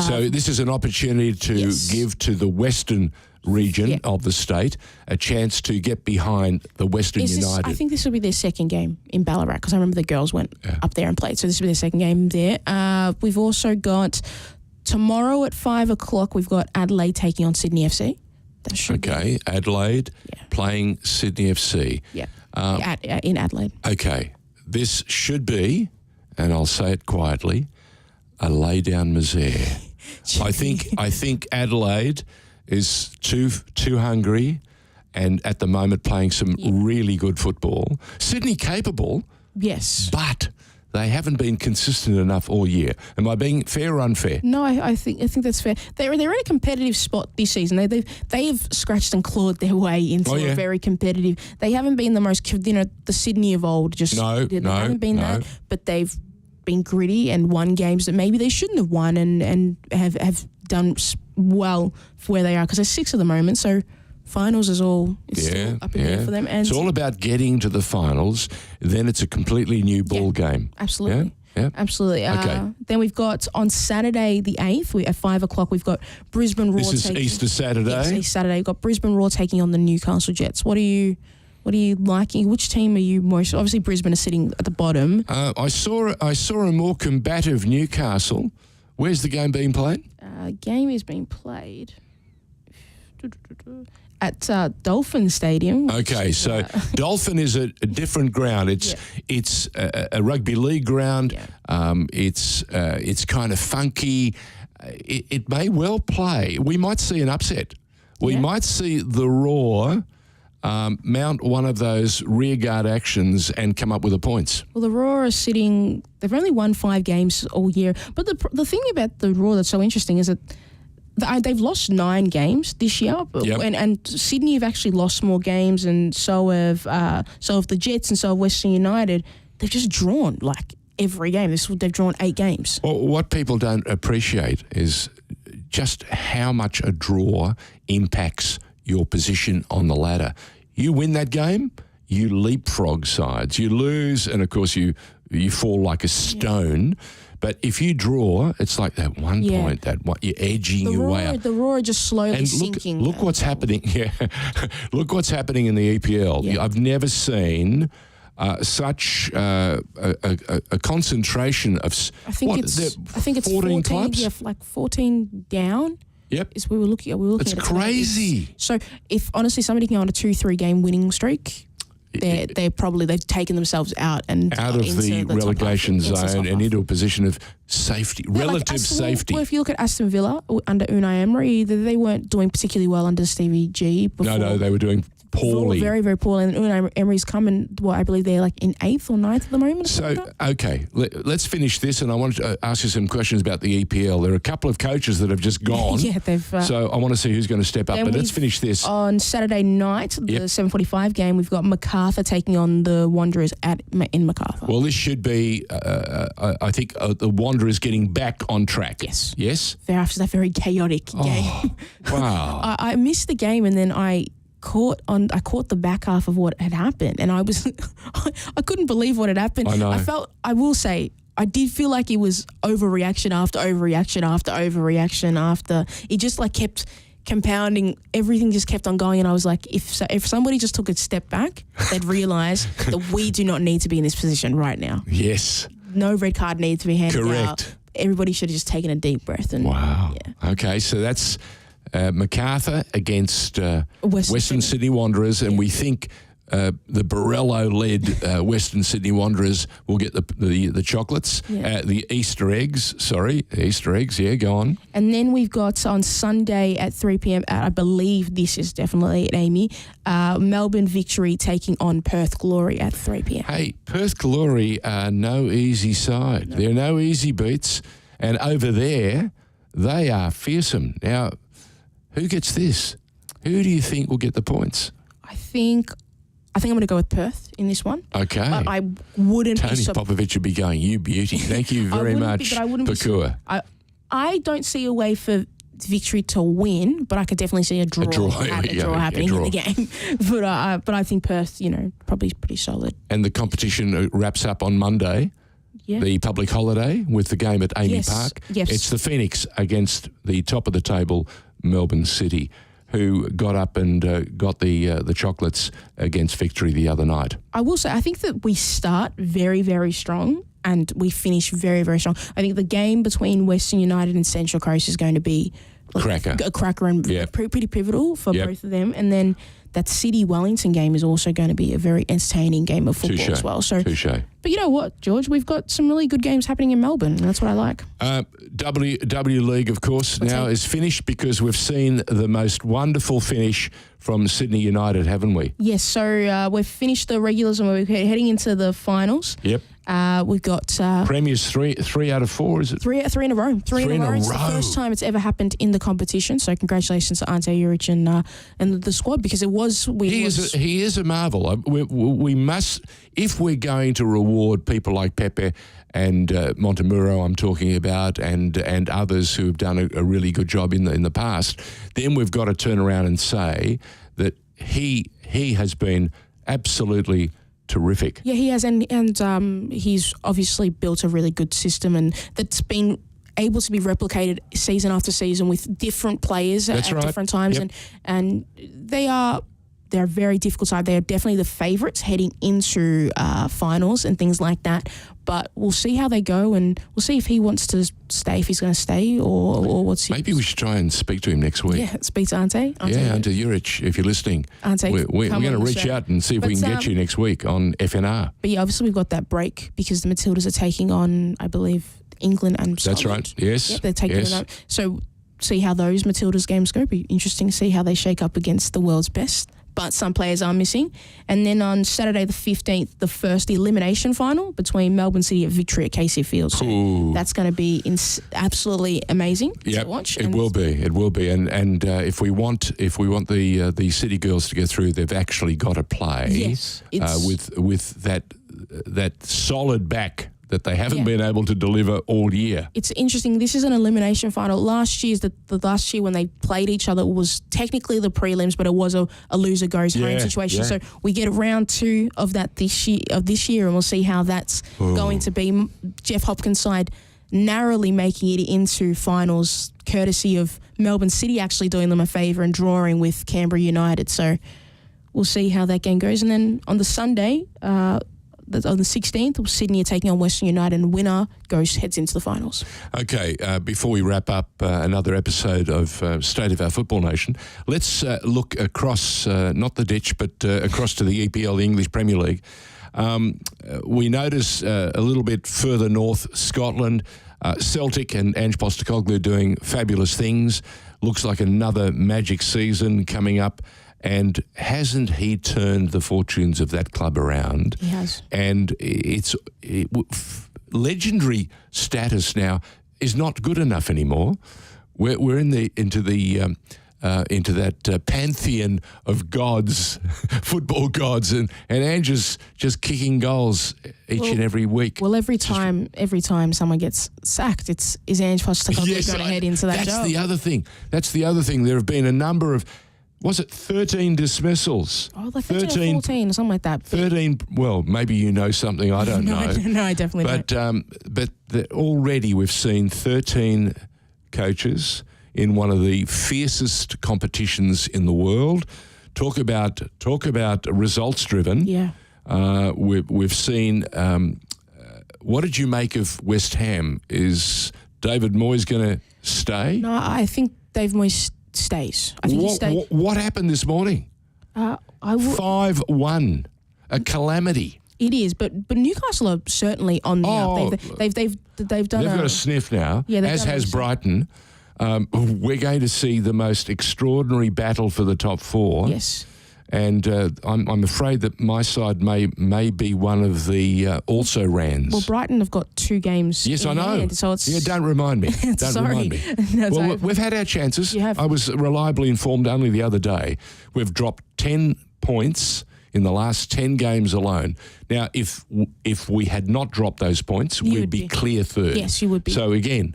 so this is an opportunity to give to the Western region of the state a chance to get behind the Western United. I think this will be their second game in Ballarat, because I remember the girls went up there and played. So this will be their second game there. We've also got tomorrow at 5 o'clock, we've got Adelaide taking on Sydney FC. That should be. Adelaide playing Sydney FC. Yeah, in Adelaide. Okay, this should be, and I'll say it quietly, a lay-down misère. I think Adelaide is too hungry, and at the moment playing some really good football. Sydney capable, yes, but they haven't been consistent enough all year. Am I being fair or unfair? No, I think that's fair. They're in a competitive spot this season. They've scratched and clawed their way into a very competitive. They haven't been the most, the Sydney of old. They haven't been that, but they've been gritty and won games that maybe they shouldn't have won, and have done well for where they are, because they're 6 at the moment. So finals is all still up in there for them. And it's all about getting to the finals. Then it's a completely new ball game. Absolutely. Yeah? Absolutely. Okay. Then we've got on Saturday the 8th, at 5 o'clock, we've got Brisbane Roar. This is Easter Saturday? Yes, Easter Saturday. We've got Brisbane Roar taking on the Newcastle Jets. What are you liking? Which team are you most... Obviously, Brisbane are sitting at the bottom. I saw a more combative Newcastle. Where's the game being played? Game is being played at Dolphin Stadium. Okay, so Dolphin is a different ground. It's a rugby league ground. Yeah. It's kind of funky. It may well play. We might see an upset. We might see the Roar mount one of those rearguard actions and come up with the points. Well, the Roar are sitting... They've only won 5 games all year. But the thing about the Roar that's so interesting is that they've lost 9 games this year, and Sydney have actually lost more games, and so have the Jets, and so have Western United. They've just drawn like every game. They've drawn 8 games. Well, what people don't appreciate is just how much a draw impacts your position on the ladder. You win that game, you leapfrog sides. You lose, and of course you fall like a stone. But if you draw, it's like that one point, you're edging your way up. The Roar are just slowly sinking. Look what's happening. Look what's happening in the EPL. Yeah. I've never seen such a concentration of. I think it's 14 clubs. Yeah, like 14 down. Yep. We were looking That's at it crazy. So if honestly somebody can go on a 2-3 game winning streak, they've taken themselves out of the relegation zone and into a position of safety, relative safety. Well, if you look at Aston Villa under Unai Emery, they weren't doing particularly well under Stevie G before. No, they were doing poorly. Very, very poorly. And Unai Emery's come and, I believe they're like in 8th or 9th at the moment. So, okay, let's finish this, and I want to ask you some questions about the EPL. There are a couple of coaches that have just gone. Yeah, they've... so I want to see who's going to step up, but let's finish this. On Saturday night, the 7:45 game, we've got MacArthur taking on the Wanderers in MacArthur. Well, this should be, I think, the Wanderers getting back on track. Yes. Yes? After that very chaotic game. Wow. I missed the game, and then I caught the back half of what had happened, and I couldn't believe what had happened. I know. I did feel like it was overreaction after overreaction after overreaction after. It just kept compounding. Everything just kept on going, and I was like, if somebody just took a step back, they'd realise that we do not need to be in this position right now. Yes. No red card needs to be handed out. Correct. Everybody should have just taken a deep breath. And wow. Yeah. Okay, so that's MacArthur against Western Sydney Wanderers, and we think the Borrello-led Western Sydney Wanderers will get the chocolates, the Easter eggs. Sorry, Easter eggs. Yeah, go on. And then we've got on Sunday at 3 p.m. I believe this is definitely at Amy. Melbourne Victory taking on Perth Glory at 3 p.m. Hey, Perth Glory are no easy side. No. They're no easy beats, and over there they are fearsome. Now, who gets this? Who do you think will get the points? I think I'm going to go with Perth in this one. Okay. But I wouldn't Tony Popovich would be going, you beauty. Thank you very much, Pokuah. I don't see a way for Victory to win, but I could definitely see a draw happening in the game. But I think Perth, probably pretty solid. And the competition wraps up on Monday. Yeah. The public holiday with the game at Amy Park. Yes. It's the Phoenix against the top of the table, Melbourne City, who got up and got the chocolates against Victory the other night. I will say, I think that we start very, very strong and we finish very, very strong. I think the game between Western United and Central Coast is going to be a cracker and pretty pivotal for both of them. And then that City-Wellington game is also going to be a very entertaining game of football as well. Touche. But you know what, George? We've got some really good games happening in Melbourne, and that's what I like. W League, of course, is finished because we've seen the most wonderful finish from Sydney United, haven't we? Yes, so we've finished the regulars and we're heading into the finals. Yep. We've got... Premiers three out of four, is it? Three in a row. Three in a row. It's the first time it's ever happened in the competition, so congratulations to Ante Juric and the squad, because it was... He is a marvel. We must, if we're going to reward people like Pepe and Montemuro I'm talking about, and others who have done a really good job in the past, then we've got to turn around and say that he has been absolutely terrific. Yeah, he has, and he's obviously built a really good system, and that's been able to be replicated season after season with different players at different times, and they're a very difficult side. They are definitely the favourites heading into finals and things like that. But we'll see how they go, and we'll see if he wants to stay, if he's going to stay, or what's... Maybe we should try and speak to him next week. Yeah, speak to Ante. Ante Juric, if you're listening. Ante, we're going to reach out and see if we can get you next week on FNR. But yeah, obviously we've got that break because the Matildas are taking on, I believe, England and Scotland. That's right, yes. Yep, they're taking it up. So see how those Matildas games go. Be interesting to see how they shake up against the world's best. But some players are missing. And then on Saturday the 15th, the first elimination final between Melbourne City and Victory at KC Field. So that's going to be absolutely amazing to watch. It will be. And if we want the City girls to go through, they've actually got to play with that solid back that they haven't been able to deliver all year. It's interesting. This is an elimination final. Last year when they played each other was technically the prelims, but it was a loser goes home situation. Yeah. So we get round 2 of that this year, and we'll see how that's going to be. Jeff Hopkins' side narrowly making it into finals, courtesy of Melbourne City actually doing them a favour and drawing with Canberra United. So we'll see how that game goes. And then on the Sunday, on the 16th, Sydney are taking on Western United, and winner heads into the finals. Okay, before we wrap up another episode of State of Our Football Nation, let's look across, not the ditch, but across to the EPL, the English Premier League. We notice a little bit further north, Scotland, Celtic and Ange Postecoglou doing fabulous things. Looks like another magic season coming up. And hasn't he turned the fortunes of that club around? He has. And legendary status now is not good enough anymore. We're into that pantheon of gods, football gods, and Ange is just kicking goals each and every week. Well, every time someone gets sacked, is Ange Postecoglou going to head into that job? That's the other thing. There have been a number of, was it 13 dismissals? Oh, like 13 or 14 or something like that. 13, well, maybe you know something, I don't know. No, I definitely don't. But already we've seen 13 coaches in one of the fiercest competitions in the world. Talk about results driven. Yeah. We've seen. What did you make of West Ham? Is David Moyes going to stay? No, I think Dave Moyes stays. I think he stays. What happened this morning? 5-1, a calamity. It is, but Newcastle are certainly on the up. They've done. They've got a sniff now, as has Brighton. We're going to see the most extraordinary battle for the top four. Yes. And I'm afraid that my side may be one of the also-rans. Well, Brighton have got 2 games. Yes, I know. Hand, so it's, yeah, don't remind me. Sorry. Remind me. Well, we've had our chances. You have. I was reliably informed only the other day. We've dropped 10 points in the last 10 games alone. Now, if we had not dropped those points, we'd be clear third. Yes, you would be. So again,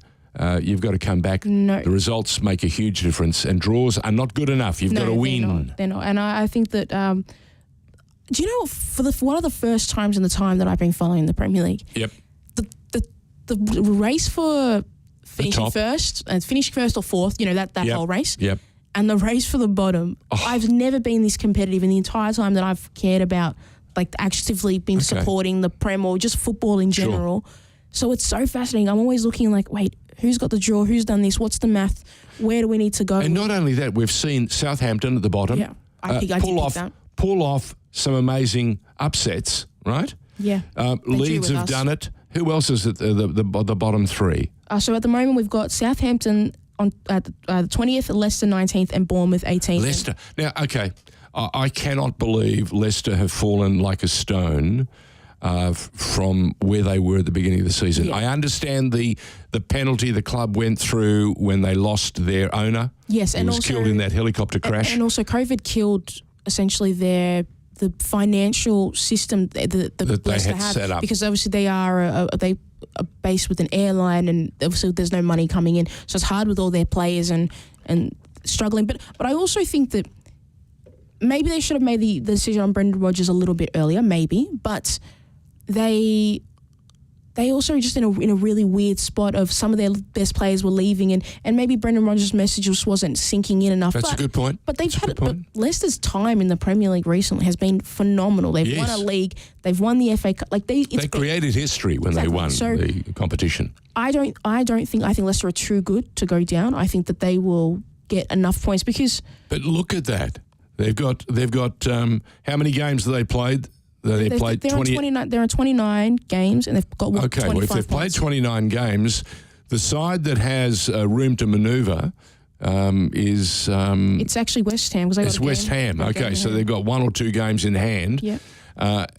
you've got to come back. No. The results make a huge difference, and draws are not good enough. You've got to win. They're not. And I think that, do you know, for one of the first times in the time that I've been following the Premier League, Yep. the race for finishing first or fourth, that Yep. whole race. Yep. And the race for the bottom, I've never been this competitive in the entire time that I've cared about, like actively been supporting the Prem or just football in general. Sure. So it's so fascinating. I'm always looking like, wait, who's got the draw? Who's done this? What's the math? Where do we need to go? And not only that, we've seen Southampton at the bottom pull off some amazing upsets, right? Yeah. Leeds have done it. Who else is at the bottom 3? So at the moment we've got Southampton at the 20th, Leicester 19th, and Bournemouth 18th. Leicester. Now, okay, I cannot believe Leicester have fallen like a stone from where they were at the beginning of the season. Yeah. I understand the penalty the club went through when they lost their owner. Yes, and was killed in that helicopter crash. And also COVID killed essentially the financial system that Leicester had set up. Because obviously they are based with an airline, and obviously there's no money coming in, so it's hard with all their players and struggling. But I also think that maybe they should have made the decision on Brendan Rodgers a little bit earlier, maybe, but they also are just in a really weird spot of some of their best players were leaving, and maybe Brendan Rodgers' message just wasn't sinking in enough. That's a good point. But but Leicester's time in the Premier League recently has been phenomenal. They've won a league, they've won the FA Cup. They created history when they won the competition. I think Leicester are too good to go down. I think that they will get enough points because. But look at that. They've got how many games have they played? They're on 29 games, and they've got 25 well, if they've played 29 games, the side that has room to manoeuvre is... it's actually West Ham. It's West Ham. Okay, so they've got 1 or 2 games in hand. Yeah.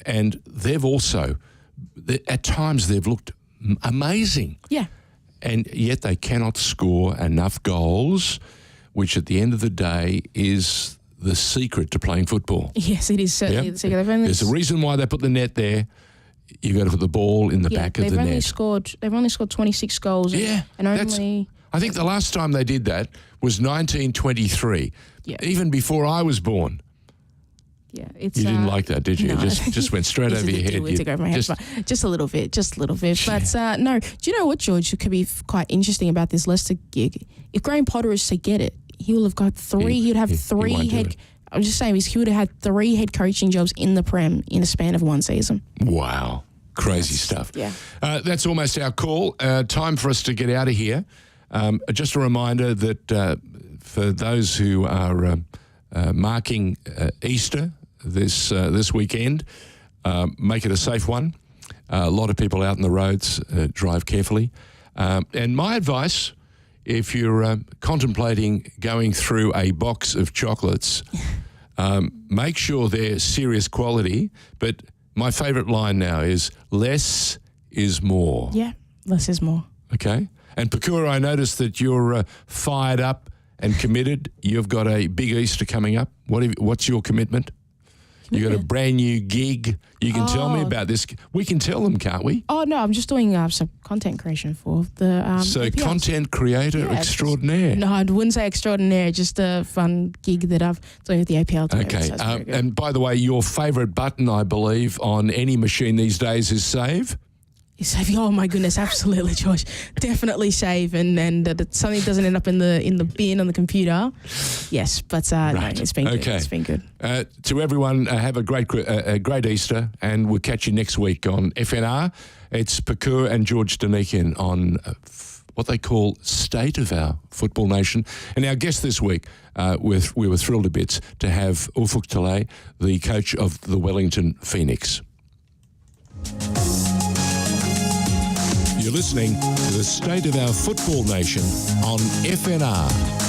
And they've also, at times, they've looked amazing. Yeah. And yet they cannot score enough goals, which at the end of the day is the secret to playing football. Yes, it is certainly the secret. There's a reason why they put the net there. You've got to put the ball in the back of the net. They've only scored 26 goals. Yeah. I think the last time they did that was 1923, even before I was born. Yeah, you didn't like that, did you? No. It just went straight over your head. Just a little bit. But no, do you know what, George? It could be quite interesting about this Leicester gig. If Graham Potter is to get it, he will have got 3. He'd have 3 I'm just saying, he would have had 3 head coaching jobs in the Prem in the span of 1 season. Wow. Crazy stuff. Yeah. That's almost our call. Time for us to get out of here. Just a reminder that for those who are marking Easter this weekend, make it a safe one. A lot of people out on the roads, drive carefully. And my advice, if you're contemplating going through a box of chocolates, make sure they're serious quality. But my favourite line now is less is more. Yeah, less is more. Okay. And Pokuah, I noticed that you're fired up and committed. You've got a big Easter coming up. What's your commitment? You got a brand new gig. You can tell me about this. We can tell them, can't we? Oh, no, I'm just doing some content creation for the So APLs. content creator extraordinaire. No, I wouldn't say extraordinaire, just a fun gig that I've doing with the APL today. Okay. So that's very good. And by the way, your favourite button, I believe, on any machine these days is save. Save. Oh my goodness, absolutely, George. Definitely save, and that something doesn't end up in the bin on the computer. Yes, but no, it's been good. It's been good. To everyone, have a great Easter, and we'll catch you next week on FNR. It's Pokuah and George Danikin on what they call State of Our Football Nation. And our guest this week, we were thrilled to bits to have Ufuk Talay, the coach of the Wellington Phoenix. You're listening to the State of Our Football Nation on FNR.